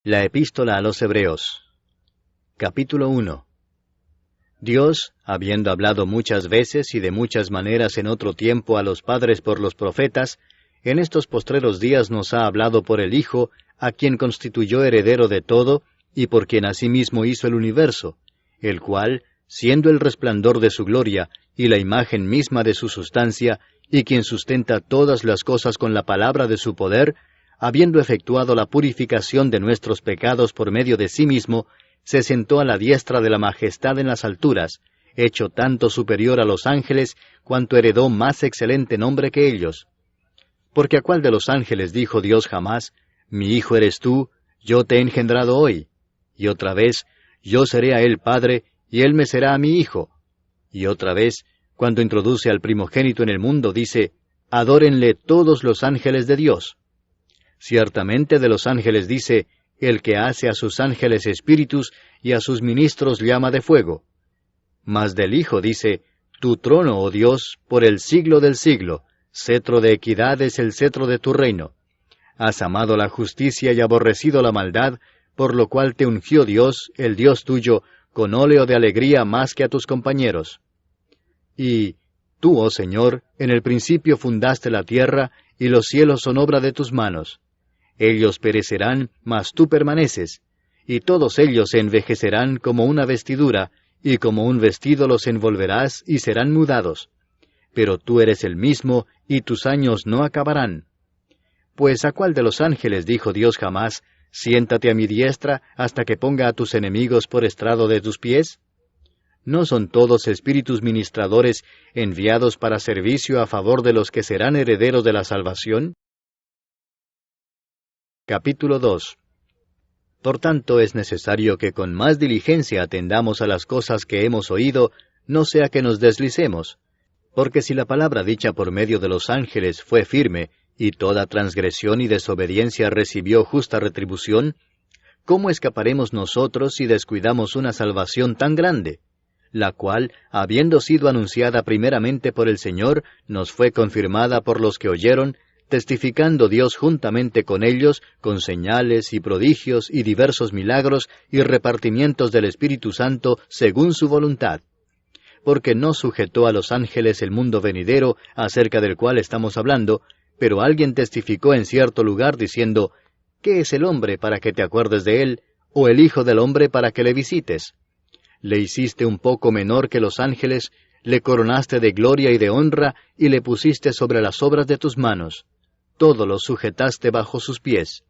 La Epístola a los Hebreos. Capítulo 1. Dios, habiendo hablado muchas veces y de muchas maneras en otro tiempo a los padres por los profetas, en estos postreros días nos ha hablado por el Hijo, a quien constituyó heredero de todo, y por quien asimismo hizo el universo, el cual, siendo el resplandor de su gloria, y la imagen misma de su sustancia, y quien sustenta todas las cosas con la palabra de su poder, habiendo efectuado la purificación de nuestros pecados por medio de sí mismo, se sentó a la diestra de la majestad en las alturas, hecho tanto superior a los ángeles, cuanto heredó más excelente nombre que ellos. Porque ¿a cuál de los ángeles dijo Dios jamás, mi hijo eres tú, yo te he engendrado hoy? Y otra vez, yo seré a él padre, y él me será a mi hijo. Y otra vez, cuando introduce al primogénito en el mundo, dice, adórenle todos los ángeles de Dios. Ciertamente de los ángeles dice, el que hace a sus ángeles espíritus y a sus ministros llama de fuego. Mas del Hijo dice, tu trono, oh Dios, por el siglo del siglo, cetro de equidad es el cetro de tu reino. Has amado la justicia y aborrecido la maldad, por lo cual te ungió Dios, el Dios tuyo, con óleo de alegría más que a tus compañeros. Y tú, oh Señor, en el principio fundaste la tierra, y los cielos son obra de tus manos. Ellos perecerán, mas tú permaneces, y todos ellos se envejecerán como una vestidura, y como un vestido los envolverás, y serán mudados. Pero tú eres el mismo, y tus años no acabarán. Pues ¿a cuál de los ángeles dijo Dios jamás, siéntate a mi diestra, hasta que ponga a tus enemigos por estrado de tus pies? ¿No son todos espíritus ministradores enviados para servicio a favor de los que serán herederos de la salvación? Capítulo 2. Por tanto, es necesario que con más diligencia atendamos a las cosas que hemos oído, no sea que nos deslicemos. Porque si la palabra dicha por medio de los ángeles fue firme, y toda transgresión y desobediencia recibió justa retribución, ¿cómo escaparemos nosotros si descuidamos una salvación tan grande? La cual, habiendo sido anunciada primeramente por el Señor, nos fue confirmada por los que oyeron, testificando Dios juntamente con ellos, con señales y prodigios y diversos milagros y repartimientos del Espíritu Santo según su voluntad. Porque no sujetó a los ángeles el mundo venidero, acerca del cual estamos hablando, pero alguien testificó en cierto lugar diciendo, ¿qué es el hombre para que te acuerdes de él, o el hijo del hombre para que le visites? Le hiciste un poco menor que los ángeles, le coronaste de gloria y de honra, y le pusiste sobre las obras de tus manos. Todo lo sujetaste bajo sus pies.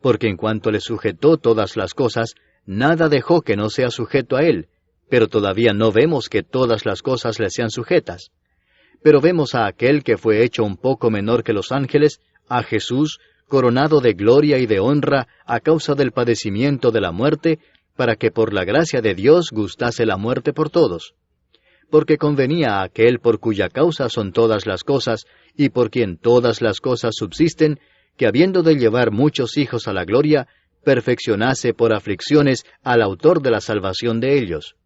Porque en cuanto le sujetó todas las cosas, nada dejó que no sea sujeto a él, pero todavía no vemos que todas las cosas le sean sujetas. Pero vemos a aquel que fue hecho un poco menor que los ángeles, a Jesús, coronado de gloria y de honra a causa del padecimiento de la muerte, para que por la gracia de Dios gustase la muerte por todos. Porque convenía a aquel por cuya causa son todas las cosas, y por quien todas las cosas subsisten, que habiendo de llevar muchos hijos a la gloria, perfeccionase por aflicciones al autor de la salvación de ellos.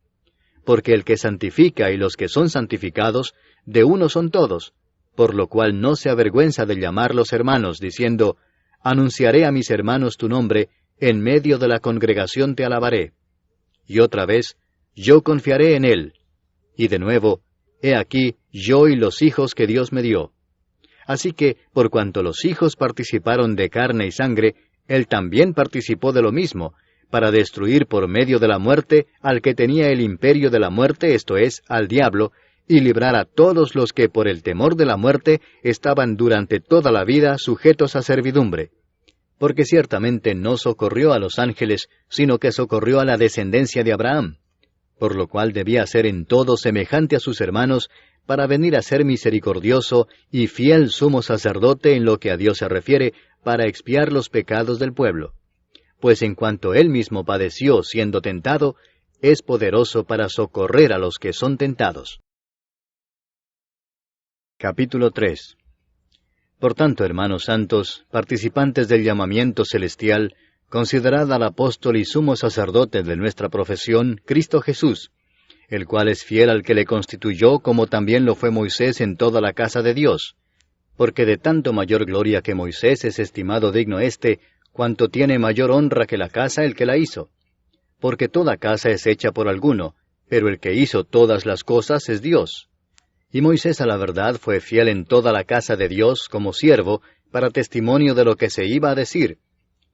Porque el que santifica y los que son santificados, de uno son todos, por lo cual no se avergüenza de llamarlos hermanos, diciendo, anunciaré a mis hermanos tu nombre, en medio de la congregación te alabaré. Y otra vez, yo confiaré en él. Y de nuevo, he aquí, yo y los hijos que Dios me dio. Así que, por cuanto los hijos participaron de carne y sangre, él también participó de lo mismo, para destruir por medio de la muerte al que tenía el imperio de la muerte, esto es, al diablo, y librar a todos los que por el temor de la muerte estaban durante toda la vida sujetos a servidumbre. Porque ciertamente no socorrió a los ángeles, sino que socorrió a la descendencia de Abraham, por lo cual debía ser en todo semejante a sus hermanos, para venir a ser misericordioso y fiel sumo sacerdote en lo que a Dios se refiere, para expiar los pecados del pueblo. Pues en cuanto él mismo padeció siendo tentado, es poderoso para socorrer a los que son tentados. Capítulo 3. Por tanto, hermanos santos, participantes del llamamiento celestial, considerad al apóstol y sumo sacerdote de nuestra profesión, Cristo Jesús, el cual es fiel al que le constituyó, como también lo fue Moisés en toda la casa de Dios. Porque de tanto mayor gloria que Moisés es estimado digno éste, cuanto tiene mayor honra que la casa el que la hizo. Porque toda casa es hecha por alguno, pero el que hizo todas las cosas es Dios. Y Moisés a la verdad fue fiel en toda la casa de Dios como siervo, para testimonio de lo que se iba a decir.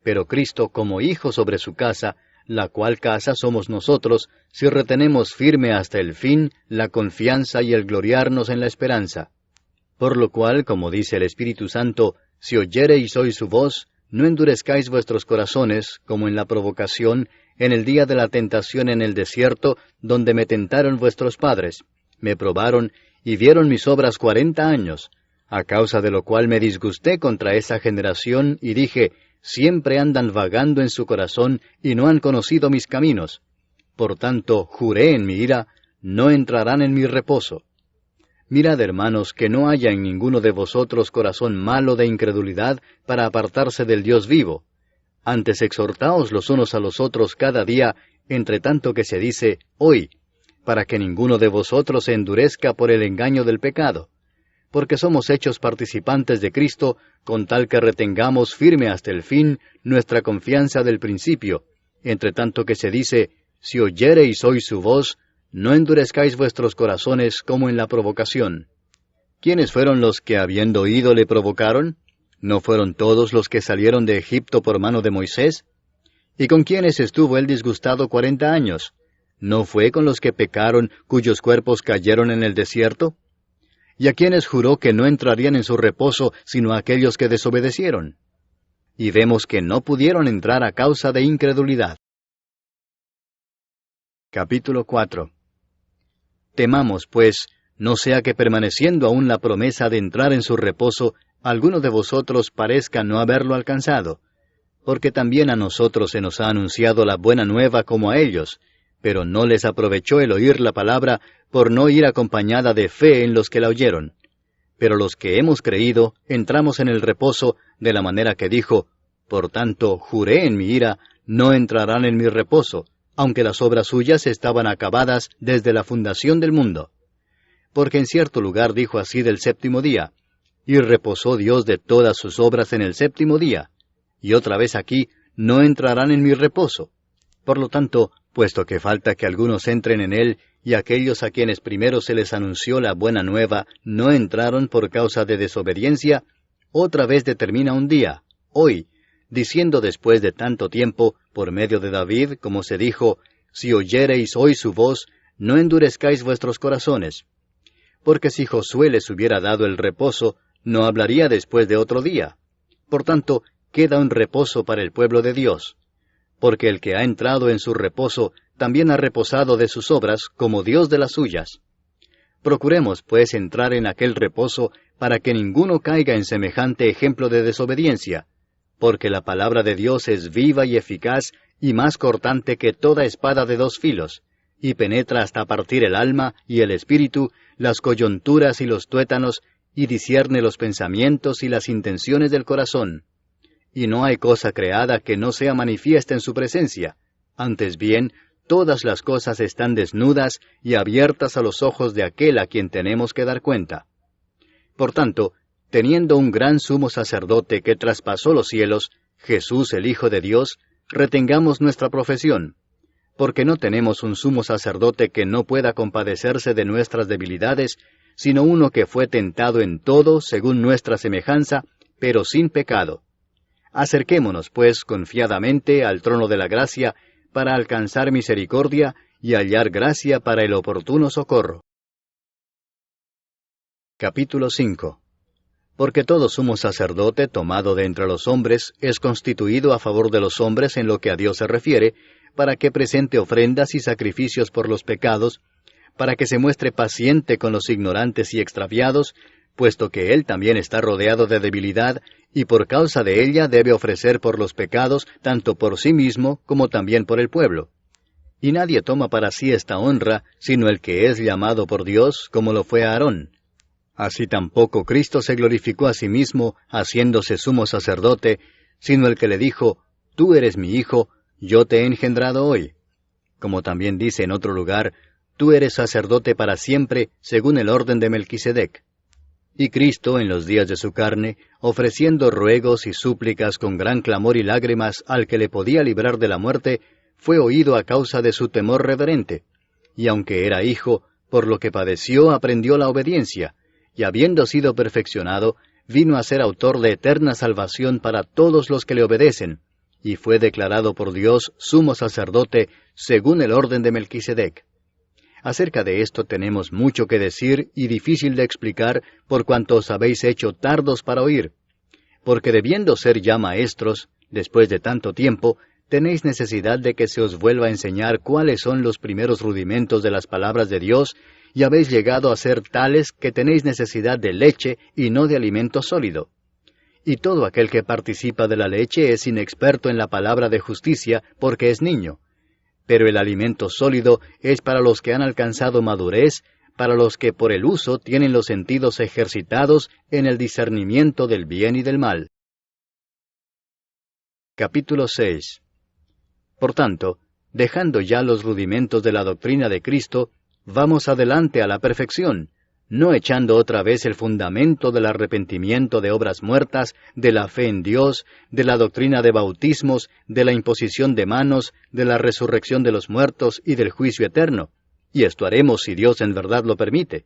Pero Cristo como hijo sobre su casa, la cual casa somos nosotros, si retenemos firme hasta el fin la confianza y el gloriarnos en la esperanza. Por lo cual, como dice el Espíritu Santo, si oyereis hoy su voz, no endurezcáis vuestros corazones, como en la provocación, en el día de la tentación en el desierto, donde me tentaron vuestros padres, me probaron, y vieron mis obras 40 años, a causa de lo cual me disgusté contra esa generación, y dije, siempre andan vagando en su corazón, y no han conocido mis caminos. Por tanto, juré en mi ira, no entrarán en mi reposo. Mirad, hermanos, que no haya en ninguno de vosotros corazón malo de incredulidad para apartarse del Dios vivo. Antes exhortaos los unos a los otros cada día, entre tanto que se dice, hoy, para que ninguno de vosotros se endurezca por el engaño del pecado. Porque somos hechos participantes de Cristo, con tal que retengamos firme hasta el fin nuestra confianza del principio, entre tanto que se dice, si oyereis hoy su voz, no endurezcáis vuestros corazones como en la provocación. ¿Quiénes fueron los que habiendo oído le provocaron? ¿No fueron todos los que salieron de Egipto por mano de Moisés? ¿Y con quiénes estuvo él disgustado 40 años? ¿No fue con los que pecaron, cuyos cuerpos cayeron en el desierto? ¿Y a quiénes juró que no entrarían en su reposo, sino a aquellos que desobedecieron? Y vemos que no pudieron entrar a causa de incredulidad. Capítulo 4. Temamos, pues, no sea que permaneciendo aún la promesa de entrar en su reposo, alguno de vosotros parezca no haberlo alcanzado, porque también a nosotros se nos ha anunciado la buena nueva como a ellos, pero no les aprovechó el oír la palabra por no ir acompañada de fe en los que la oyeron. Pero los que hemos creído, entramos en el reposo, de la manera que dijo, por tanto, juré en mi ira, no entrarán en mi reposo, aunque las obras suyas estaban acabadas desde la fundación del mundo. Porque en cierto lugar dijo así del séptimo día, y reposó Dios de todas sus obras en el séptimo día. Y otra vez aquí, no entrarán en mi reposo. Por lo tanto, puesto que falta que algunos entren en él, y aquellos a quienes primero se les anunció la buena nueva no entraron por causa de desobediencia, otra vez determina un día, hoy, diciendo después de tanto tiempo, por medio de David, como se dijo, si oyereis hoy su voz, no endurezcáis vuestros corazones. Porque si Josué les hubiera dado el reposo, no hablaría después de otro día. Por tanto, queda un reposo para el pueblo de Dios. Porque el que ha entrado en su reposo, también ha reposado de sus obras, como Dios de las suyas. Procuremos, pues, entrar en aquel reposo, para que ninguno caiga en semejante ejemplo de desobediencia, porque la palabra de Dios es viva y eficaz, y más cortante que toda espada de 2 filos, y penetra hasta partir el alma y el espíritu, las coyunturas y los tuétanos, y discierne los pensamientos y las intenciones del corazón. Y no hay cosa creada que no sea manifiesta en su presencia. Antes bien, todas las cosas están desnudas y abiertas a los ojos de aquel a quien tenemos que dar cuenta. Por tanto, teniendo un gran sumo sacerdote que traspasó los cielos, Jesús el Hijo de Dios, retengamos nuestra profesión, porque no tenemos un sumo sacerdote que no pueda compadecerse de nuestras debilidades, sino uno que fue tentado en todo según nuestra semejanza, pero sin pecado. Acerquémonos, pues, confiadamente al trono de la gracia, para alcanzar misericordia y hallar gracia para el oportuno socorro. Capítulo 5. Porque todo sumo sacerdote tomado de entre los hombres es constituido a favor de los hombres en lo que a Dios se refiere, para que presente ofrendas y sacrificios por los pecados, para que se muestre paciente con los ignorantes y extraviados, puesto que él también está rodeado de debilidad, y por causa de ella debe ofrecer por los pecados, tanto por sí mismo como también por el pueblo. Y nadie toma para sí esta honra, sino el que es llamado por Dios, como lo fue Aarón. Así tampoco Cristo se glorificó a sí mismo, haciéndose sumo sacerdote, sino el que le dijo, Tú eres mi hijo, yo te he engendrado hoy. Como también dice en otro lugar, Tú eres sacerdote para siempre, según el orden de Melquisedec. Y Cristo, en los días de su carne, ofreciendo ruegos y súplicas con gran clamor y lágrimas al que le podía librar de la muerte, fue oído a causa de su temor reverente. Y aunque era hijo, por lo que padeció aprendió la obediencia, y habiendo sido perfeccionado, vino a ser autor de eterna salvación para todos los que le obedecen, y fue declarado por Dios sumo sacerdote según el orden de Melquisedec. Acerca de esto tenemos mucho que decir y difícil de explicar por cuanto os habéis hecho tardos para oír. Porque debiendo ser ya maestros, después de tanto tiempo, tenéis necesidad de que se os vuelva a enseñar cuáles son los primeros rudimentos de las palabras de Dios, y habéis llegado a ser tales que tenéis necesidad de leche y no de alimento sólido. Y todo aquel que participa de la leche es inexperto en la palabra de justicia, porque es niño. Pero el alimento sólido es para los que han alcanzado madurez, para los que por el uso tienen los sentidos ejercitados en el discernimiento del bien y del mal. Capítulo 6. Por tanto, dejando ya los rudimentos de la doctrina de Cristo, vamos adelante a la perfección, no echando otra vez el fundamento del arrepentimiento de obras muertas, de la fe en Dios, de la doctrina de bautismos, de la imposición de manos, de la resurrección de los muertos y del juicio eterno. Y esto haremos si Dios en verdad lo permite.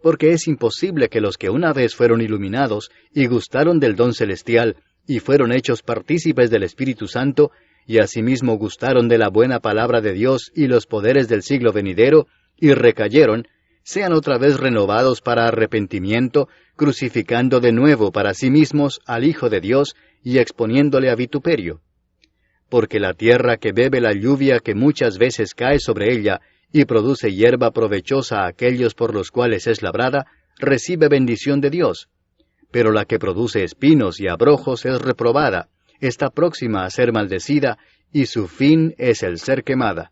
Porque es imposible que los que una vez fueron iluminados y gustaron del don celestial y fueron hechos partícipes del Espíritu Santo, y asimismo gustaron de la buena palabra de Dios y los poderes del siglo venidero, y recayeron, sean otra vez renovados para arrepentimiento, crucificando de nuevo para sí mismos al Hijo de Dios y exponiéndole a vituperio. Porque la tierra que bebe la lluvia que muchas veces cae sobre ella y produce hierba provechosa a aquellos por los cuales es labrada, recibe bendición de Dios. Pero la que produce espinos y abrojos es reprobada, está próxima a ser maldecida, y su fin es el ser quemada.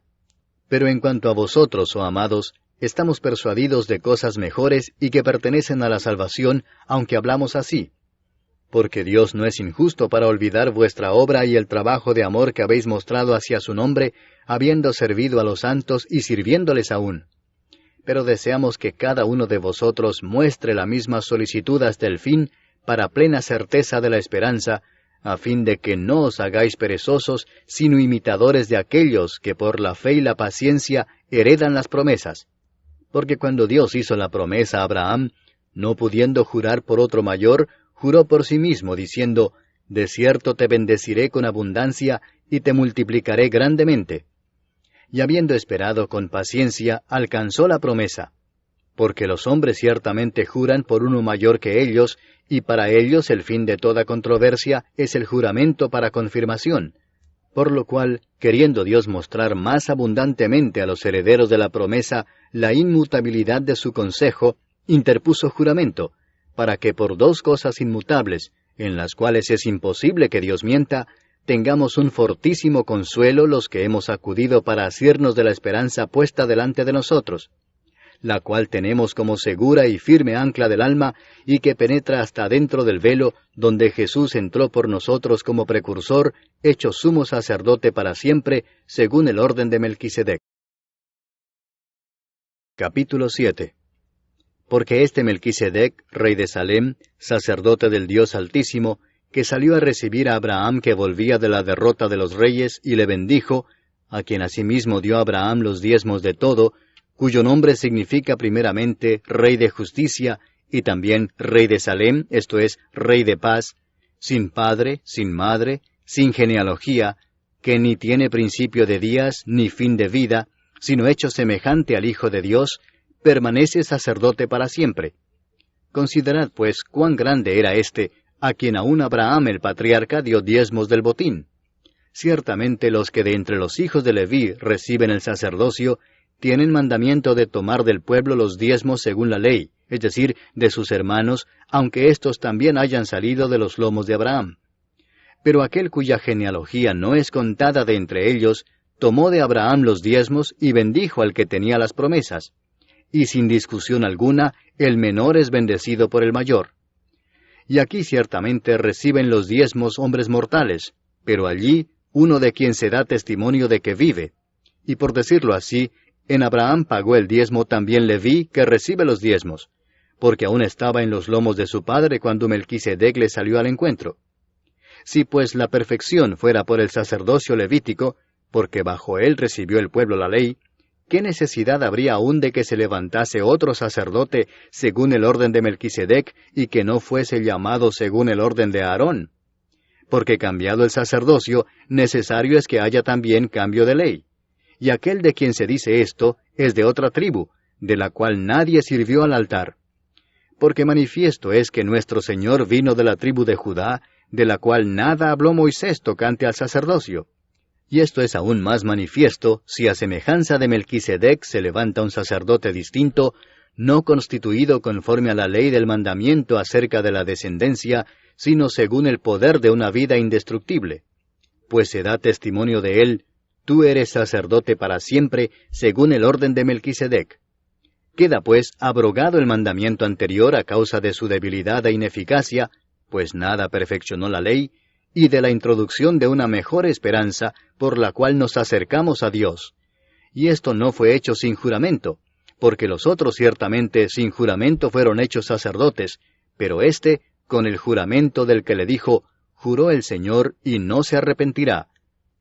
Pero en cuanto a vosotros, oh amados, estamos persuadidos de cosas mejores y que pertenecen a la salvación, aunque hablamos así. Porque Dios no es injusto para olvidar vuestra obra y el trabajo de amor que habéis mostrado hacia su nombre, habiendo servido a los santos y sirviéndoles aún. Pero deseamos que cada uno de vosotros muestre la misma solicitud hasta el fin, para plena certeza de la esperanza, a fin de que no os hagáis perezosos, sino imitadores de aquellos que por la fe y la paciencia heredan las promesas. Porque cuando Dios hizo la promesa a Abraham, no pudiendo jurar por otro mayor, juró por sí mismo, diciendo, «De cierto te bendeciré con abundancia, y te multiplicaré grandemente». Y habiendo esperado con paciencia, alcanzó la promesa. Porque los hombres ciertamente juran por uno mayor que ellos, y para ellos el fin de toda controversia es el juramento para confirmación. Por lo cual, queriendo Dios mostrar más abundantemente a los herederos de la promesa la inmutabilidad de su consejo, interpuso juramento, para que por dos cosas inmutables, en las cuales es imposible que Dios mienta, tengamos un fortísimo consuelo los que hemos acudido para asirnos de la esperanza puesta delante de nosotros, la cual tenemos como segura y firme ancla del alma, y que penetra hasta dentro del velo, donde Jesús entró por nosotros como precursor, hecho sumo sacerdote para siempre, según el orden de Melquisedec. Capítulo 7. Porque este Melquisedec, rey de Salem, sacerdote del Dios Altísimo, que salió a recibir a Abraham que volvía de la derrota de los reyes, y le bendijo, a quien asimismo dio a Abraham los diezmos de todo, cuyo nombre significa primeramente Rey de Justicia, y también Rey de Salem, esto es, Rey de Paz, sin padre, sin madre, sin genealogía, que ni tiene principio de días, ni fin de vida, sino hecho semejante al Hijo de Dios, permanece sacerdote para siempre. Considerad, pues, cuán grande era éste, a quien aún Abraham el patriarca dio diezmos del botín. Ciertamente los que de entre los hijos de Leví reciben el sacerdocio, tienen mandamiento de tomar del pueblo los diezmos según la ley, es decir, de sus hermanos, aunque éstos también hayan salido de los lomos de Abraham. Pero aquel cuya genealogía no es contada de entre ellos, tomó de Abraham los diezmos y bendijo al que tenía las promesas. Y sin discusión alguna, el menor es bendecido por el mayor. Y aquí ciertamente reciben los diezmos hombres mortales, pero allí uno de quien se da testimonio de que vive. Y por decirlo así, en Abraham pagó el diezmo también Leví, que recibe los diezmos, porque aún estaba en los lomos de su padre cuando Melquisedec le salió al encuentro. Si pues la perfección fuera por el sacerdocio levítico, porque bajo él recibió el pueblo la ley, ¿qué necesidad habría aún de que se levantase otro sacerdote según el orden de Melquisedec y que no fuese llamado según el orden de Aarón? Porque cambiado el sacerdocio, necesario es que haya también cambio de ley. Y aquel de quien se dice esto es de otra tribu, de la cual nadie sirvió al altar. Porque manifiesto es que nuestro Señor vino de la tribu de Judá, de la cual nada habló Moisés tocante al sacerdocio. Y esto es aún más manifiesto si a semejanza de Melquisedec se levanta un sacerdote distinto, no constituido conforme a la ley del mandamiento acerca de la descendencia, sino según el poder de una vida indestructible. Pues se da testimonio de él, tú eres sacerdote para siempre, según el orden de Melquisedec. Queda pues abrogado el mandamiento anterior a causa de su debilidad e ineficacia, pues nada perfeccionó la ley, y de la introducción de una mejor esperanza por la cual nos acercamos a Dios. Y esto no fue hecho sin juramento, porque los otros ciertamente sin juramento fueron hechos sacerdotes, pero éste, con el juramento del que le dijo, juró el Señor y no se arrepentirá.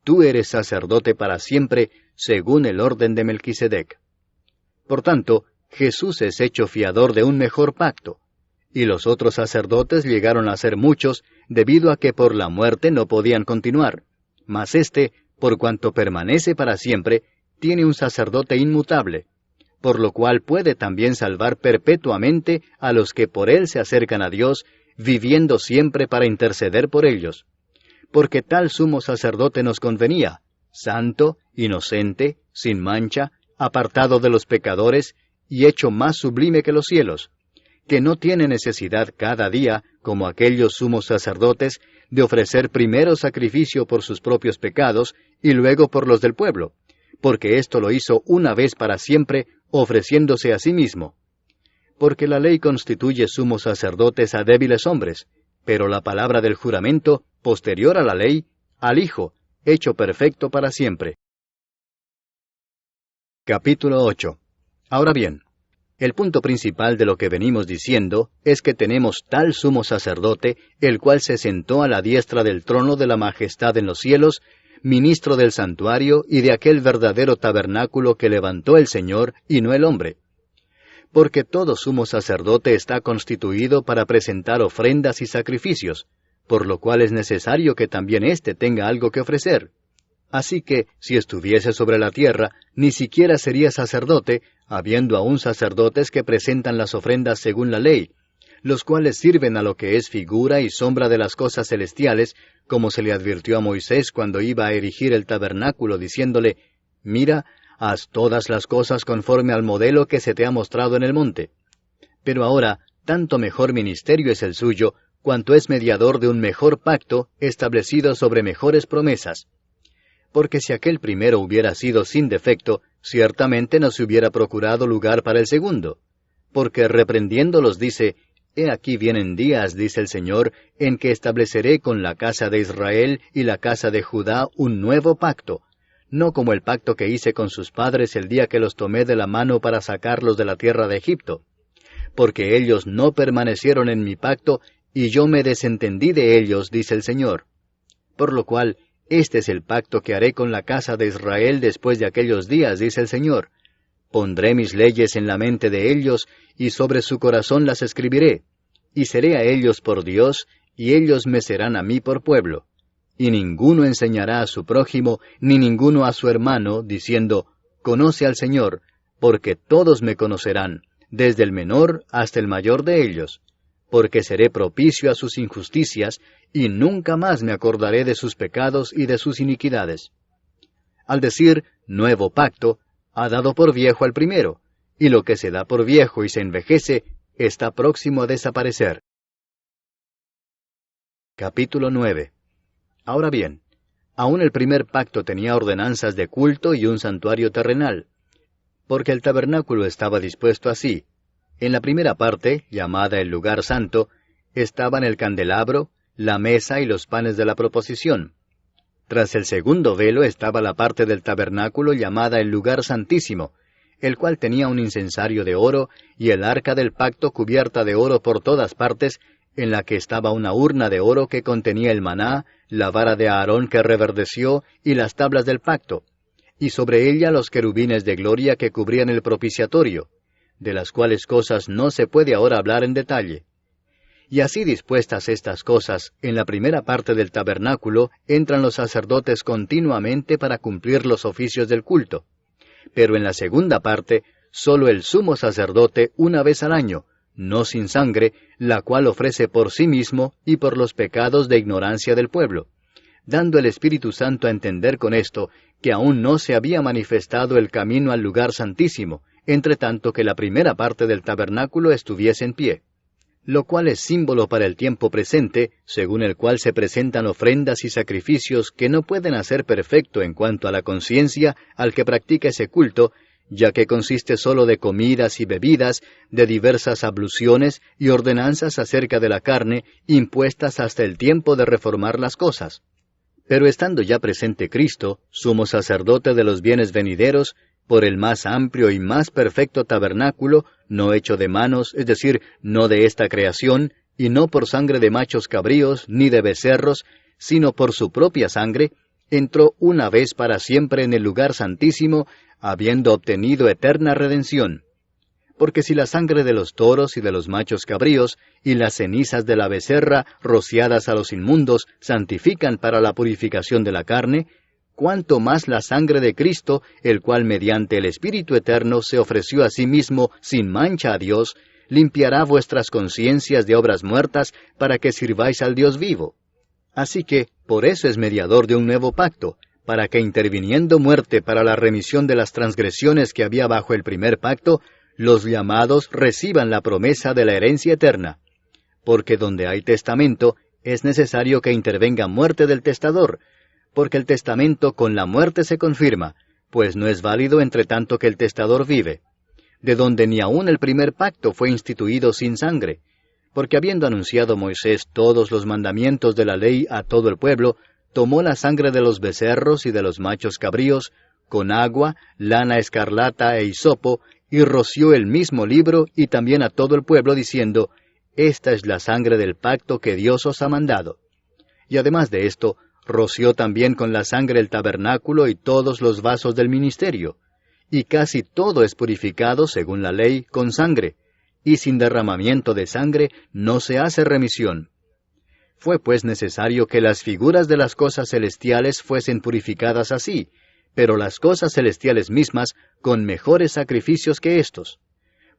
Tú eres sacerdote para siempre, según el orden de Melquisedec. Por tanto, Jesús es hecho fiador de un mejor pacto, y los otros sacerdotes llegaron a ser muchos, debido a que por la muerte no podían continuar. Mas éste, por cuanto permanece para siempre, tiene un sacerdote inmutable, por lo cual puede también salvar perpetuamente a los que por él se acercan a Dios, viviendo siempre para interceder por ellos. Porque tal sumo sacerdote nos convenía, santo, inocente, sin mancha, apartado de los pecadores, y hecho más sublime que los cielos, que no tiene necesidad cada día, como aquellos sumos sacerdotes, de ofrecer primero sacrificio por sus propios pecados y luego por los del pueblo, porque esto lo hizo una vez para siempre, ofreciéndose a sí mismo. Porque la ley constituye sumos sacerdotes a débiles hombres, pero la palabra del juramento, posterior a la ley, al Hijo, hecho perfecto para siempre. Capítulo 8. Ahora bien, el punto principal de lo que venimos diciendo es que tenemos tal sumo sacerdote, el cual se sentó a la diestra del trono de la majestad en los cielos, ministro del santuario y de aquel verdadero tabernáculo que levantó el Señor y no el hombre. Porque todo sumo sacerdote está constituido para presentar ofrendas y sacrificios, por lo cual es necesario que también éste tenga algo que ofrecer. Así que, si estuviese sobre la tierra, ni siquiera sería sacerdote, habiendo aún sacerdotes que presentan las ofrendas según la ley, los cuales sirven a lo que es figura y sombra de las cosas celestiales, como se le advirtió a Moisés cuando iba a erigir el tabernáculo, diciéndole, «Mira, haz todas las cosas conforme al modelo que se te ha mostrado en el monte». Pero ahora, tanto mejor ministerio es el suyo, cuanto es mediador de un mejor pacto, establecido sobre mejores promesas. Porque si aquel primero hubiera sido sin defecto, ciertamente no se hubiera procurado lugar para el segundo. Porque reprendiéndolos dice, «He aquí vienen días, dice el Señor, en que estableceré con la casa de Israel y la casa de Judá un nuevo pacto, no como el pacto que hice con sus padres el día que los tomé de la mano para sacarlos de la tierra de Egipto. Porque ellos no permanecieron en mi pacto, y yo me desentendí de ellos, dice el Señor. Por lo cual, este es el pacto que haré con la casa de Israel después de aquellos días, dice el Señor. Pondré mis leyes en la mente de ellos, y sobre su corazón las escribiré. Y seré a ellos por Dios, y ellos me serán a mí por pueblo. Y ninguno enseñará a su prójimo, ni ninguno a su hermano, diciendo, «Conoce al Señor», porque todos me conocerán, desde el menor hasta el mayor de ellos. Porque seré propicio a sus injusticias, y nunca más me acordaré de sus pecados y de sus iniquidades. Al decir nuevo pacto, ha dado por viejo al primero, y lo que se da por viejo y se envejece, está próximo a desaparecer. Capítulo 9. Ahora bien, aún el primer pacto tenía ordenanzas de culto y un santuario terrenal, porque el tabernáculo estaba dispuesto así. En la primera parte, llamada el lugar santo, estaban el candelabro, la mesa y los panes de la proposición. Tras el segundo velo estaba la parte del tabernáculo llamada el lugar santísimo, el cual tenía un incensario de oro, y el arca del pacto cubierta de oro por todas partes, en la que estaba una urna de oro que contenía el maná, la vara de Aarón que reverdeció, y las tablas del pacto, y sobre ella los querubines de gloria que cubrían el propiciatorio, de las cuales cosas no se puede ahora hablar en detalle. Y así dispuestas estas cosas, en la primera parte del tabernáculo entran los sacerdotes continuamente para cumplir los oficios del culto. Pero en la segunda parte, sólo el sumo sacerdote una vez al año, no sin sangre, la cual ofrece por sí mismo y por los pecados de ignorancia del pueblo, dando el Espíritu Santo a entender con esto que aún no se había manifestado el camino al lugar santísimo, entre tanto que la primera parte del tabernáculo estuviese en pie, lo cual es símbolo para el tiempo presente, según el cual se presentan ofrendas y sacrificios que no pueden hacer perfecto en cuanto a la conciencia al que practica ese culto, ya que consiste sólo de comidas y bebidas, de diversas abluciones y ordenanzas acerca de la carne, impuestas hasta el tiempo de reformar las cosas. Pero estando ya presente Cristo, sumo sacerdote de los bienes venideros, por el más amplio y más perfecto tabernáculo, no hecho de manos, es decir, no de esta creación, y no por sangre de machos cabríos, ni de becerros, sino por su propia sangre, entró una vez para siempre en el lugar santísimo, habiendo obtenido eterna redención. Porque si la sangre de los toros y de los machos cabríos, y las cenizas de la becerra, rociadas a los inmundos, santifican para la purificación de la carne, cuánto más la sangre de Cristo, el cual mediante el Espíritu Eterno se ofreció a sí mismo sin mancha a Dios, limpiará vuestras conciencias de obras muertas para que sirváis al Dios vivo. Así que, por eso es mediador de un nuevo pacto, para que interviniendo muerte para la remisión de las transgresiones que había bajo el primer pacto, los llamados reciban la promesa de la herencia eterna. Porque donde hay testamento, es necesario que intervenga muerte del testador, porque el testamento con la muerte se confirma, pues no es válido entre tanto que el testador vive, de donde ni aun el primer pacto fue instituido sin sangre, porque habiendo anunciado Moisés todos los mandamientos de la ley a todo el pueblo, tomó la sangre de los becerros y de los machos cabríos, con agua, lana escarlata e hisopo, y roció el mismo libro y también a todo el pueblo, diciendo, Esta es la sangre del pacto que Dios os ha mandado. Y además de esto, roció también con la sangre el tabernáculo y todos los vasos del ministerio, y casi todo es purificado, según la ley, con sangre, y sin derramamiento de sangre no se hace remisión. Fue pues necesario que las figuras de las cosas celestiales fuesen purificadas así, pero las cosas celestiales mismas con mejores sacrificios que éstos.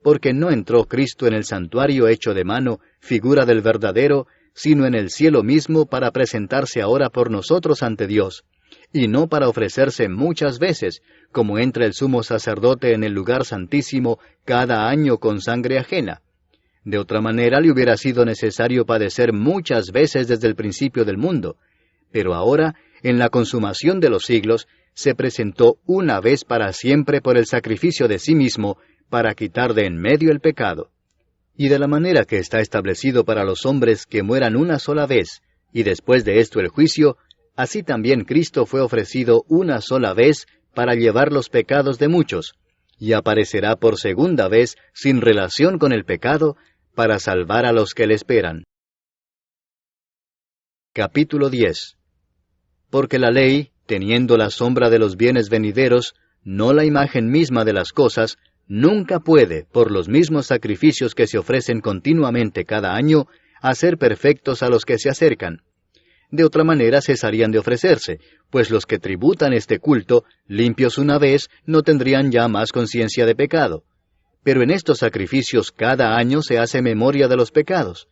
Porque no entró Cristo en el santuario hecho de mano, figura del verdadero, sino en el cielo mismo para presentarse ahora por nosotros ante Dios, y no para ofrecerse muchas veces, como entra el sumo sacerdote en el lugar santísimo cada año con sangre ajena. De otra manera le hubiera sido necesario padecer muchas veces desde el principio del mundo, pero ahora, en la consumación de los siglos, se presentó una vez para siempre por el sacrificio de sí mismo, para quitar de en medio el pecado. Y de la manera que está establecido para los hombres que mueran una sola vez, y después de esto el juicio, así también Cristo fue ofrecido una sola vez para llevar los pecados de muchos, y aparecerá por segunda vez sin relación con el pecado, para salvar a los que le esperan. Capítulo 10. Porque la ley, teniendo la sombra de los bienes venideros, no la imagen misma de las cosas, nunca puede, por los mismos sacrificios que se ofrecen continuamente cada año, hacer perfectos a los que se acercan. De otra manera cesarían de ofrecerse, pues los que tributan este culto, limpios una vez, no tendrían ya más conciencia de pecado. Pero en estos sacrificios cada año se hace memoria de los pecados,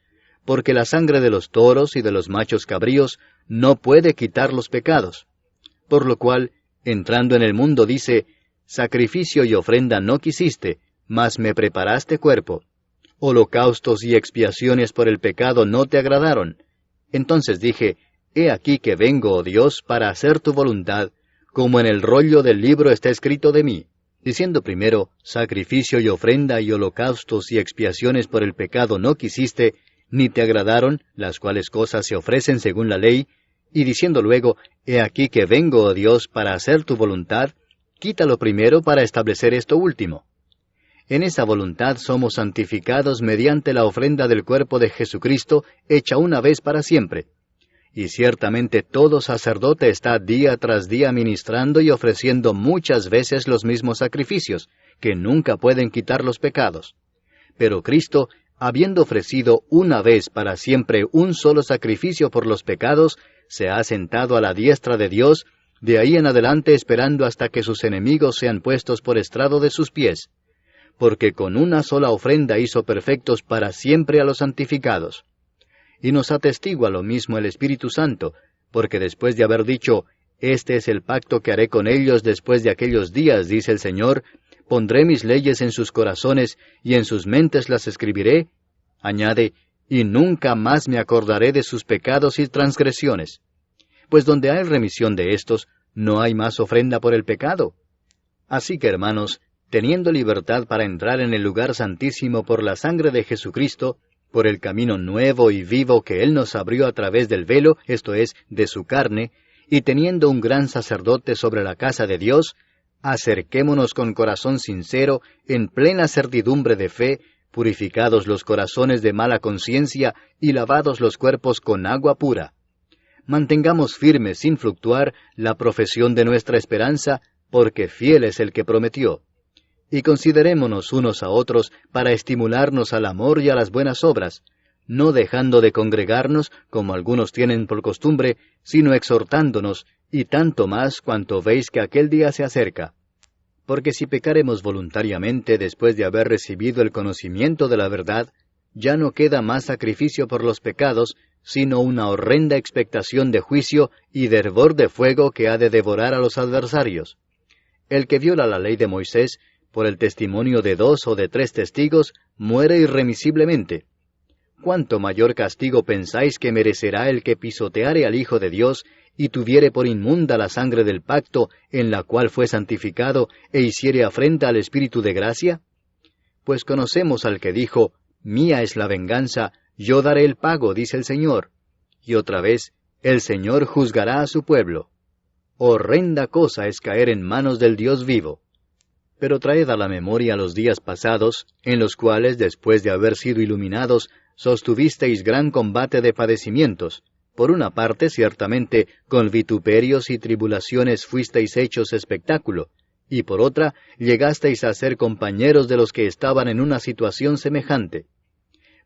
porque la sangre de los toros y de los machos cabríos no puede quitar los pecados. Por lo cual, entrando en el mundo dice, Sacrificio y ofrenda no quisiste, mas me preparaste cuerpo. Holocaustos y expiaciones por el pecado no te agradaron. Entonces dije, He aquí que vengo, oh Dios, para hacer tu voluntad, como en el rollo del libro está escrito de mí. Diciendo primero, sacrificio y ofrenda y holocaustos y expiaciones por el pecado no quisiste, ni te agradaron, las cuales cosas se ofrecen según la ley, y diciendo luego, He aquí que vengo, oh Dios, para hacer tu voluntad, quítalo primero para establecer esto último. En esa voluntad somos santificados mediante la ofrenda del cuerpo de Jesucristo, hecha una vez para siempre. Y ciertamente todo sacerdote está día tras día ministrando y ofreciendo muchas veces los mismos sacrificios, que nunca pueden quitar los pecados. Pero Cristo, habiendo ofrecido una vez para siempre un solo sacrificio por los pecados, se ha sentado a la diestra de Dios, de ahí en adelante esperando hasta que sus enemigos sean puestos por estrado de sus pies. Porque con una sola ofrenda hizo perfectos para siempre a los santificados. Y nos atestigua lo mismo el Espíritu Santo, porque después de haber dicho, «Este es el pacto que haré con ellos después de aquellos días», dice el Señor, «pondré mis leyes en sus corazones, y en sus mentes las escribiré», añade, «y nunca más me acordaré de sus pecados y transgresiones». Pues donde hay remisión de estos, no hay más ofrenda por el pecado. Así que, hermanos, teniendo libertad para entrar en el lugar santísimo por la sangre de Jesucristo, por el camino nuevo y vivo que Él nos abrió a través del velo, esto es, de su carne, y teniendo un gran sacerdote sobre la casa de Dios, acerquémonos con corazón sincero, en plena certidumbre de fe, purificados los corazones de mala conciencia y lavados los cuerpos con agua pura. Mantengamos firme sin fluctuar la profesión de nuestra esperanza, porque fiel es el que prometió. Y considerémonos unos a otros para estimularnos al amor y a las buenas obras, no dejando de congregarnos, como algunos tienen por costumbre, sino exhortándonos, y tanto más cuanto veis que aquel día se acerca. Porque si pecaremos voluntariamente después de haber recibido el conocimiento de la verdad, ya no queda más sacrificio por los pecados, sino una horrenda expectación de juicio y de hervor de fuego que ha de devorar a los adversarios. El que viola la ley de Moisés, por el testimonio de 2 o de 3 testigos, muere irremisiblemente. ¿Cuánto mayor castigo pensáis que merecerá el que pisoteare al Hijo de Dios, y tuviere por inmunda la sangre del pacto, en la cual fue santificado, e hiciere afrenta al Espíritu de gracia? Pues conocemos al que dijo, «Mía es la venganza, yo daré el pago», dice el Señor. Y otra vez, «El Señor juzgará a su pueblo». Horrenda cosa es caer en manos del Dios vivo. Pero traed a la memoria los días pasados, en los cuales, después de haber sido iluminados, sostuvisteis gran combate de padecimientos. Por una parte, ciertamente, con vituperios y tribulaciones fuisteis hechos espectáculo, y por otra, llegasteis a ser compañeros de los que estaban en una situación semejante.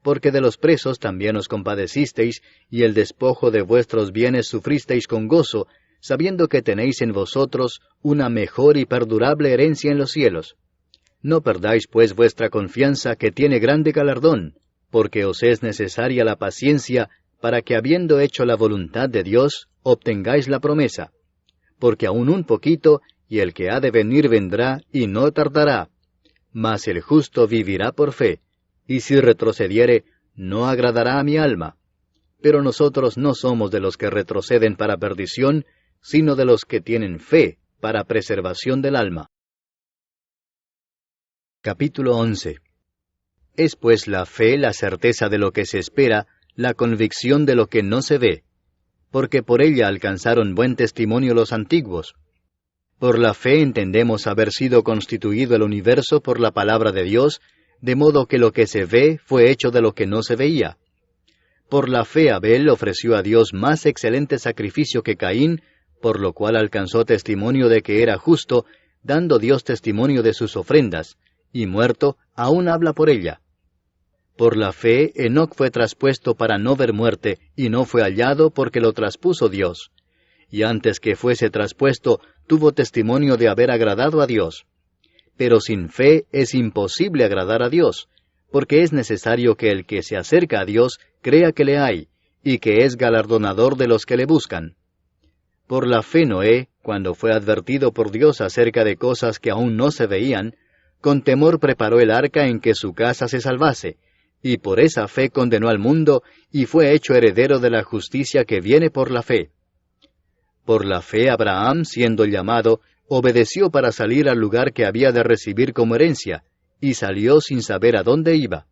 Porque de los presos también os compadecisteis, y el despojo de vuestros bienes sufristeis con gozo, sabiendo que tenéis en vosotros una mejor y perdurable herencia en los cielos. No perdáis pues vuestra confianza, que tiene grande galardón, porque os es necesaria la paciencia, para que habiendo hecho la voluntad de Dios, obtengáis la promesa. Porque aún un poquito, y el que ha de venir vendrá, y no tardará. Mas el justo vivirá por fe, y si retrocediere, no agradará a mi alma. Pero nosotros no somos de los que retroceden para perdición, sino de los que tienen fe para preservación del alma. Capítulo 11. Es pues la fe la certeza de lo que se espera, la convicción de lo que no se ve, porque por ella alcanzaron buen testimonio los antiguos. Por la fe entendemos haber sido constituido el universo por la palabra de Dios, de modo que lo que se ve fue hecho de lo que no se veía. Por la fe Abel ofreció a Dios más excelente sacrificio que Caín, por lo cual alcanzó testimonio de que era justo, dando Dios testimonio de sus ofrendas, y muerto, aún habla por ella. Por la fe Enoc fue traspuesto para no ver muerte, y no fue hallado porque lo traspuso Dios. Y antes que fuese traspuesto, tuvo testimonio de haber agradado a Dios. Pero sin fe es imposible agradar a Dios, porque es necesario que el que se acerca a Dios crea que le hay, y que es galardonador de los que le buscan. Por la fe Noé, cuando fue advertido por Dios acerca de cosas que aún no se veían, con temor preparó el arca en que su casa se salvase, y por esa fe condenó al mundo, y fue hecho heredero de la justicia que viene por la fe. Por la fe Abraham, siendo llamado, obedeció para salir al lugar que había de recibir como herencia, y salió sin saber a dónde iba.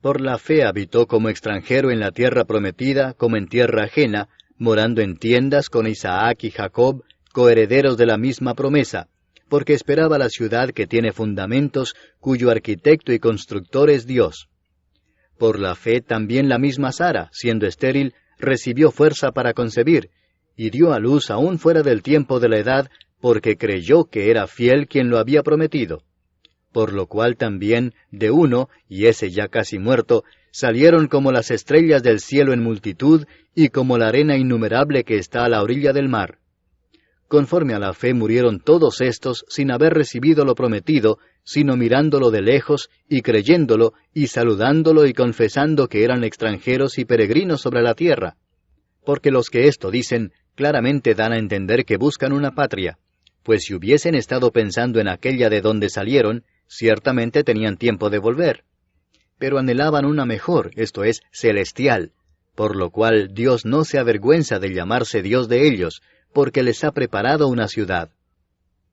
Por la fe habitó como extranjero en la tierra prometida, como en tierra ajena, morando en tiendas con Isaac y Jacob, coherederos de la misma promesa, porque esperaba la ciudad que tiene fundamentos, cuyo arquitecto y constructor es Dios. Por la fe también la misma Sara, siendo estéril, recibió fuerza para concebir, y dio a luz aún fuera del tiempo de la edad, porque creyó que era fiel quien lo había prometido. Por lo cual también, de uno, y ese ya casi muerto, salieron como las estrellas del cielo en multitud, y como la arena innumerable que está a la orilla del mar. Conforme a la fe murieron todos estos sin haber recibido lo prometido, sino mirándolo de lejos, y creyéndolo, y saludándolo y confesando que eran extranjeros y peregrinos sobre la tierra. Porque los que esto dicen, claramente dan a entender que buscan una patria, pues si hubiesen estado pensando en aquella de donde salieron, ciertamente tenían tiempo de volver. Pero anhelaban una mejor, esto es, celestial, por lo cual Dios no se avergüenza de llamarse Dios de ellos, porque les ha preparado una ciudad.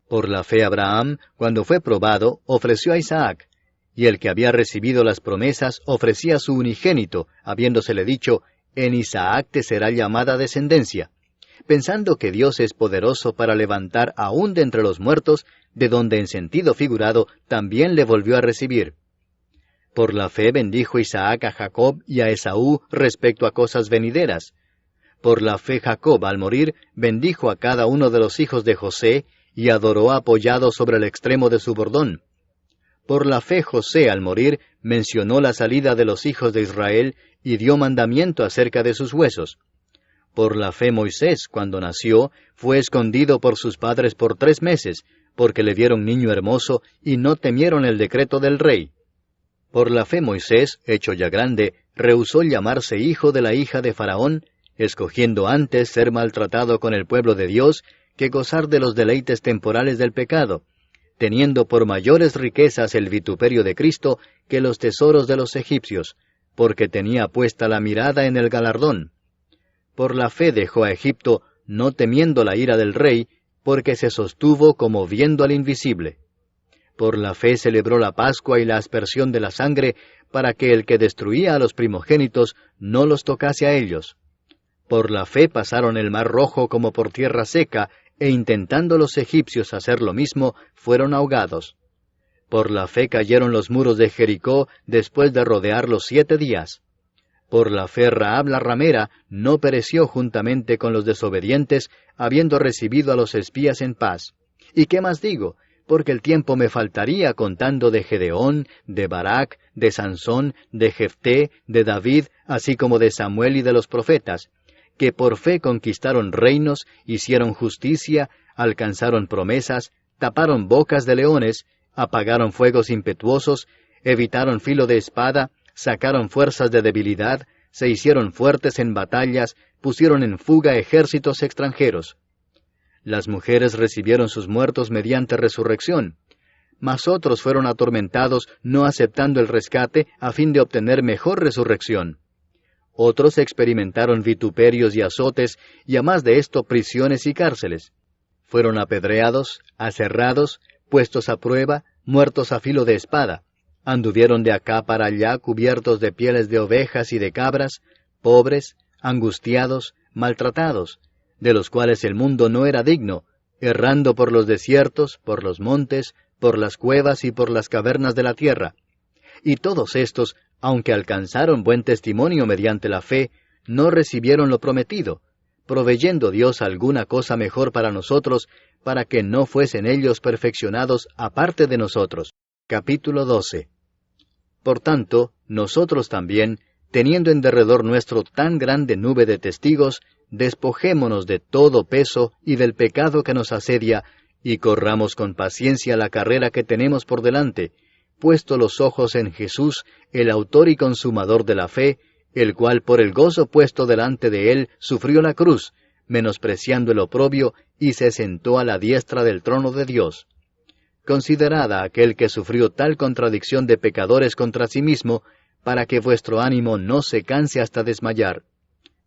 Por la fe Abraham, cuando fue probado, ofreció a Isaac, y el que había recibido las promesas ofrecía a su unigénito, habiéndosele dicho, en Isaac te será llamada descendencia, pensando que Dios es poderoso para levantar aún de entre los muertos, de donde en sentido figurado también le volvió a recibir. Por la fe bendijo Isaac a Jacob y a Esaú respecto a cosas venideras. Por la fe Jacob, al morir, bendijo a cada uno de los hijos de José, y adoró apoyado sobre el extremo de su bordón. Por la fe José, al morir, mencionó la salida de los hijos de Israel, y dio mandamiento acerca de sus huesos. Por la fe Moisés, cuando nació, fue escondido por sus padres por 3 meses, porque le vieron niño hermoso, y no temieron el decreto del rey. Por la fe Moisés, hecho ya grande, rehusó llamarse hijo de la hija de Faraón, escogiendo antes ser maltratado con el pueblo de Dios, que gozar de los deleites temporales del pecado, teniendo por mayores riquezas el vituperio de Cristo que los tesoros de los egipcios, porque tenía puesta la mirada en el galardón. Por la fe dejó a Egipto, no temiendo la ira del rey, porque se sostuvo como viendo al invisible. Por la fe celebró la Pascua y la aspersión de la sangre, para que el que destruía a los primogénitos no los tocase a ellos. Por la fe pasaron el mar Rojo como por tierra seca, e intentando los egipcios hacer lo mismo, fueron ahogados. Por la fe cayeron los muros de Jericó después de rodearlos 7 días. Por la fe Rahab la ramera no pereció juntamente con los desobedientes, habiendo recibido a los espías en paz. ¿Y qué más digo? Porque el tiempo me faltaría contando de Gedeón, de Barak, de Sansón, de Jefté, de David, así como de Samuel y de los profetas, que por fe conquistaron reinos, hicieron justicia, alcanzaron promesas, taparon bocas de leones, apagaron fuegos impetuosos, evitaron filo de espada, sacaron fuerzas de debilidad, se hicieron fuertes en batallas, pusieron en fuga ejércitos extranjeros. Las mujeres recibieron sus muertos mediante resurrección, mas otros fueron atormentados no aceptando el rescate a fin de obtener mejor resurrección. Otros experimentaron vituperios y azotes, y a más de esto prisiones y cárceles. Fueron apedreados, aserrados, puestos a prueba, muertos a filo de espada. Anduvieron de acá para allá cubiertos de pieles de ovejas y de cabras, pobres, angustiados, maltratados, de los cuales el mundo no era digno, errando por los desiertos, por los montes, por las cuevas y por las cavernas de la tierra. Y todos estos, aunque alcanzaron buen testimonio mediante la fe, no recibieron lo prometido, proveyendo Dios alguna cosa mejor para nosotros, para que no fuesen ellos perfeccionados aparte de nosotros. Capítulo 12. Por tanto, nosotros también, teniendo en derredor nuestro tan grande nube de testigos, despojémonos de todo peso y del pecado que nos asedia, y corramos con paciencia la carrera que tenemos por delante, puesto los ojos en Jesús, el autor y consumador de la fe, el cual por el gozo puesto delante de él sufrió la cruz, menospreciando el oprobio, y se sentó a la diestra del trono de Dios. Considerad a aquel que sufrió tal contradicción de pecadores contra sí mismo, para que vuestro ánimo no se canse hasta desmayar.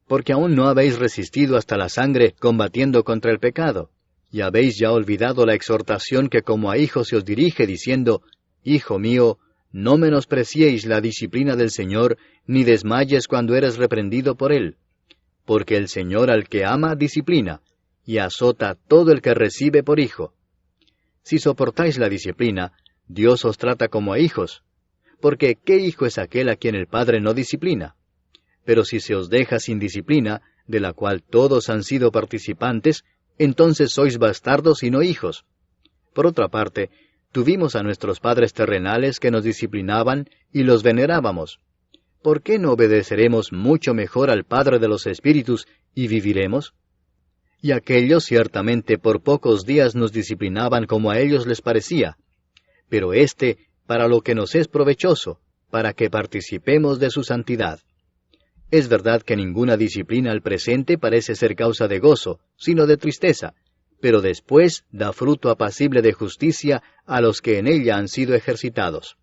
Porque aún no habéis resistido hasta la sangre combatiendo contra el pecado, y habéis ya olvidado la exhortación que como a hijos se os dirige, diciendo, Hijo mío, no menospreciéis la disciplina del Señor, ni desmayes cuando eres reprendido por Él. Porque el Señor al que ama disciplina, y azota todo el que recibe por hijo. Si soportáis la disciplina, Dios os trata como a hijos. Porque ¿qué hijo es aquel a quien el Padre no disciplina? Pero si se os deja sin disciplina, de la cual todos han sido participantes, entonces sois bastardos y no hijos. Por otra parte, tuvimos a nuestros padres terrenales que nos disciplinaban y los venerábamos. ¿Por qué no obedeceremos mucho mejor al Padre de los Espíritus y viviremos? Y aquellos ciertamente por pocos días nos disciplinaban como a ellos les parecía, pero éste para lo que nos es provechoso, para que participemos de su santidad. Es verdad que ninguna disciplina al presente parece ser causa de gozo, sino de tristeza, pero después da fruto apacible de justicia a los que en ella han sido ejercitados.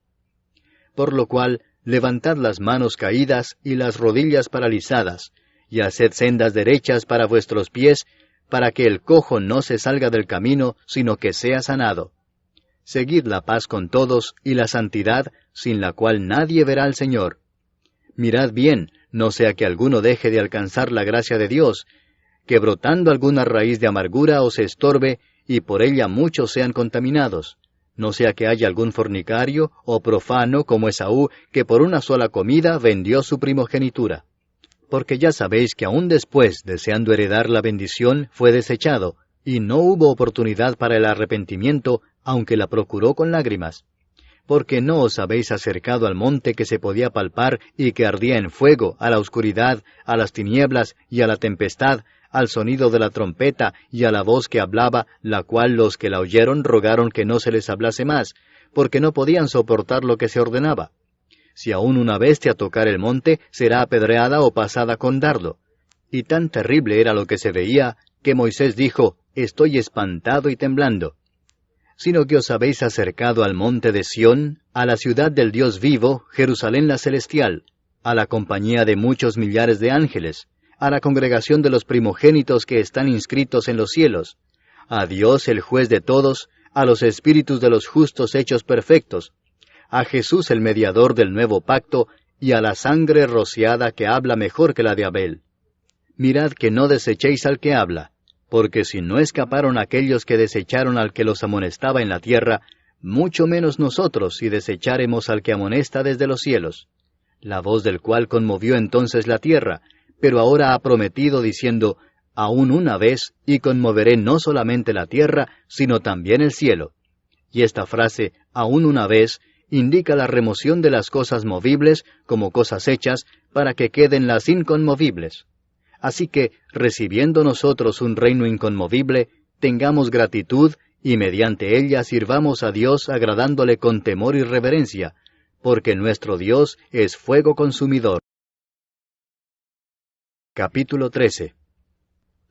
Por lo cual, levantad las manos caídas y las rodillas paralizadas, y haced sendas derechas para vuestros pies, para que el cojo no se salga del camino, sino que sea sanado. Seguid la paz con todos y la santidad, sin la cual nadie verá al Señor. Mirad bien, no sea que alguno deje de alcanzar la gracia de Dios, que brotando alguna raíz de amargura os estorbe, y por ella muchos sean contaminados. No sea que haya algún fornicario o profano como Esaú, que por una sola comida vendió su primogenitura. Porque ya sabéis que aún después, deseando heredar la bendición, fue desechado, y no hubo oportunidad para el arrepentimiento, aunque la procuró con lágrimas. Porque no os habéis acercado al monte que se podía palpar y que ardía en fuego, a la oscuridad, a las tinieblas y a la tempestad, al sonido de la trompeta y a la voz que hablaba, la cual los que la oyeron rogaron que no se les hablase más, porque no podían soportar lo que se ordenaba. Si aún una bestia tocar el monte, será apedreada o pasada con dardo. Y tan terrible era lo que se veía, que Moisés dijo, «Estoy espantado y temblando». Sino que os habéis acercado al monte de Sión, a la ciudad del Dios vivo, Jerusalén la celestial, a la compañía de muchos millares de ángeles, a la congregación de los primogénitos que están inscritos en los cielos, a Dios el juez de todos, a los espíritus de los justos hechos perfectos, a Jesús el mediador del nuevo pacto, y a la sangre rociada que habla mejor que la de Abel. Mirad que no desechéis al que habla, porque si no escaparon aquellos que desecharon al que los amonestaba en la tierra, mucho menos nosotros si desecháremos al que amonesta desde los cielos, la voz del cual conmovió entonces la tierra, pero ahora ha prometido diciendo, aún una vez, y conmoveré no solamente la tierra, sino también el cielo. Y esta frase, aún una vez, indica la remoción de las cosas movibles como cosas hechas, para que queden las inconmovibles. Así que, recibiendo nosotros un reino inconmovible, tengamos gratitud, y mediante ella sirvamos a Dios agradándole con temor y reverencia, porque nuestro Dios es fuego consumidor. Capítulo 13.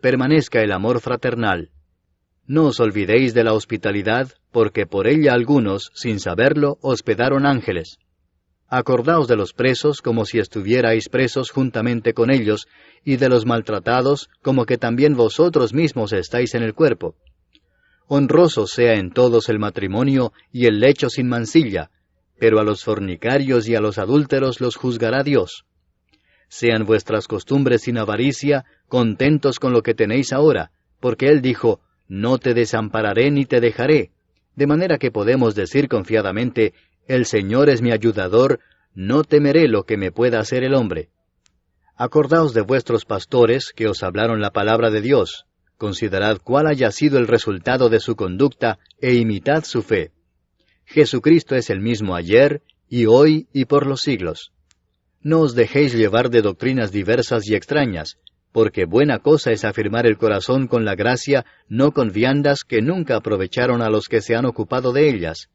Permanezca el amor fraternal. No os olvidéis de la hospitalidad, porque por ella algunos, sin saberlo, hospedaron ángeles. Acordaos de los presos como si estuvierais presos juntamente con ellos, y de los maltratados como que también vosotros mismos estáis en el cuerpo. Honroso sea en todos el matrimonio y el lecho sin mancilla, pero a los fornicarios y a los adúlteros los juzgará Dios. Sean vuestras costumbres sin avaricia, contentos con lo que tenéis ahora, porque Él dijo, «No te desampararé ni te dejaré», de manera que podemos decir confiadamente, «El Señor es mi ayudador, no temeré lo que me pueda hacer el hombre». Acordaos de vuestros pastores que os hablaron la palabra de Dios, considerad cuál haya sido el resultado de su conducta, e imitad su fe. Jesucristo es el mismo ayer, y hoy, y por los siglos. No os dejéis llevar de doctrinas diversas y extrañas, porque buena cosa es afirmar el corazón con la gracia, no con viandas que nunca aprovecharon a los que se han ocupado de ellas.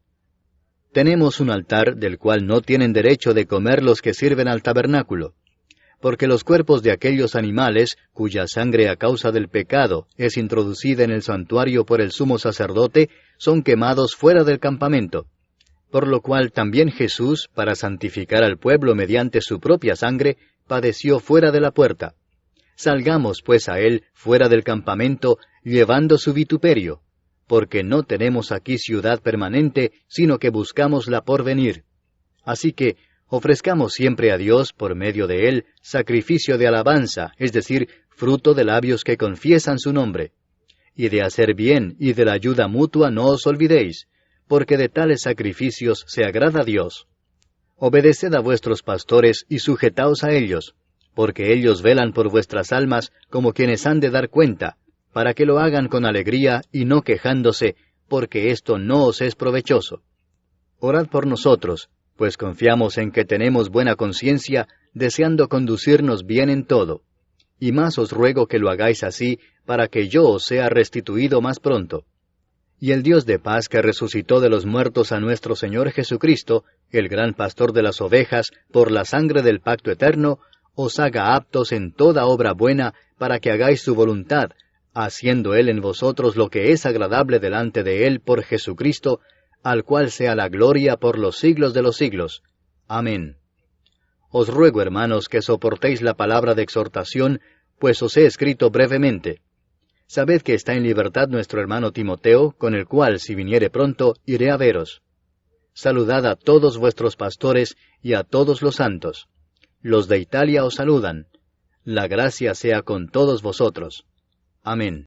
Tenemos un altar del cual no tienen derecho de comer los que sirven al tabernáculo, porque los cuerpos de aquellos animales, cuya sangre a causa del pecado es introducida en el santuario por el sumo sacerdote, son quemados fuera del campamento. Por lo cual también Jesús, para santificar al pueblo mediante su propia sangre, padeció fuera de la puerta. Salgamos pues a él fuera del campamento, llevando su vituperio, porque no tenemos aquí ciudad permanente, sino que buscamos la por venir. Así que, ofrezcamos siempre a Dios, por medio de él, sacrificio de alabanza, es decir, fruto de labios que confiesan su nombre. y de hacer bien y de la ayuda mutua no os olvidéis, porque de tales sacrificios se agrada a Dios. Obedeced a vuestros pastores y sujetaos a ellos, porque ellos velan por vuestras almas como quienes han de dar cuenta, para que lo hagan con alegría y no quejándose, porque esto no os es provechoso. Orad por nosotros, pues confiamos en que tenemos buena conciencia, deseando conducirnos bien en todo. Y más os ruego que lo hagáis así, para que yo os sea restituido más pronto. Y el Dios de paz que resucitó de los muertos a nuestro Señor Jesucristo, el gran pastor de las ovejas, por la sangre del pacto eterno, os haga aptos en toda obra buena, para que hagáis su voluntad, haciendo Él en vosotros lo que es agradable delante de Él por Jesucristo, al cual sea la gloria por los siglos de los siglos. Amén. Os ruego, hermanos, que soportéis la palabra de exhortación, pues os he escrito brevemente. Sabed que está en libertad nuestro hermano Timoteo, con el cual, si viniere pronto, iré a veros. Saludad a todos vuestros pastores y a todos los santos. Los de Italia os saludan. La gracia sea con todos vosotros. Amén.